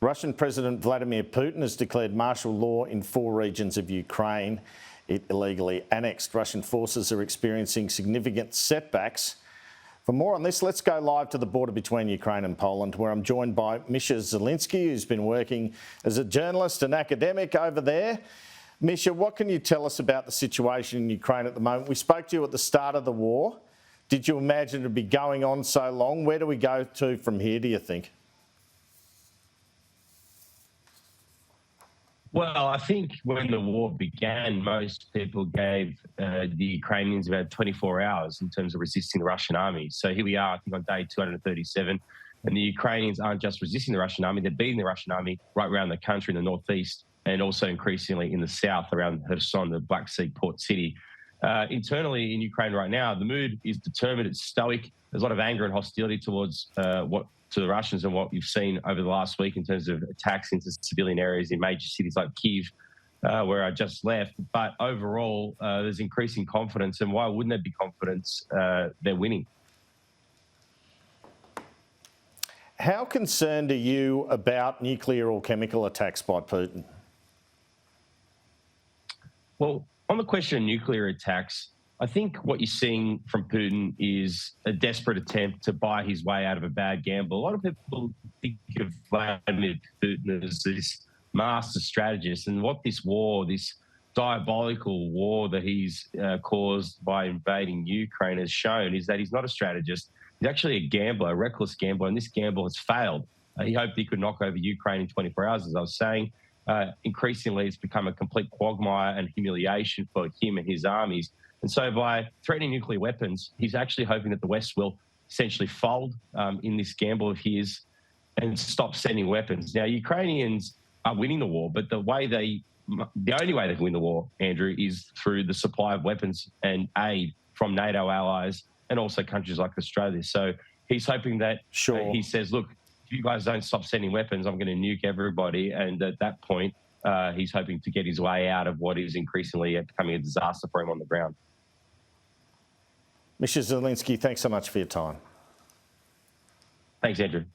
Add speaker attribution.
Speaker 1: Russian President Vladimir Putin has declared martial law in 4 regions of Ukraine. It illegally annexed. Russian forces are experiencing significant setbacks. For more on this, let's go live to the border between Ukraine and Poland, where I'm joined by Misha Zelinsky, who's been working as a journalist and academic over there. Misha, what can you tell us about the situation in Ukraine at the moment? We spoke to you at the start of the war. Did you imagine it would be going on so long? Where do we go to from here, do you think?
Speaker 2: Well, I think when the war began, most people gave the Ukrainians about 24 hours in terms of resisting the Russian army. So here we are, I think, on day 237, and the Ukrainians aren't just resisting the Russian army, they're beating the Russian army right around the country in the northeast and also increasingly in the south around Kherson, the Black Sea port city. Internally in Ukraine right now, the mood is determined, it's stoic. There's a lot of anger and hostility towards to the Russians and what you've seen over the last week in terms of attacks into civilian areas in major cities like Kyiv, where I just left. But overall, there's increasing confidence. And why wouldn't there be confidence? They're winning.
Speaker 1: How concerned are you about nuclear or chemical attacks by Putin?
Speaker 2: Well, on the question of nuclear attacks, I think what you're seeing from Putin is a desperate attempt to buy his way out of a bad gamble. A lot of people think of Vladimir Putin as this master strategist, and what this war, this diabolical war that he's caused by invading Ukraine has shown is that he's not a strategist. He's actually a gambler, a reckless gambler, and this gamble has failed. He hoped he could knock over Ukraine in 24 hours, as I was saying. Increasingly, it's become a complete quagmire and humiliation for him and his armies. And so by threatening nuclear weapons, he's actually hoping that the West will essentially fold in this gamble of his and stop sending weapons. Now, Ukrainians are winning the war, but the only way they can win the war, Andrew, is through the supply of weapons and aid from NATO allies and also countries like Australia. So he's hoping that he says, look, if you guys don't stop sending weapons, I'm going to nuke everybody. And at that point, he's hoping to get his way out of what is increasingly becoming a disaster for him on the ground.
Speaker 1: Misha Zelinsky, thanks so much for your time.
Speaker 2: Thanks, Andrew.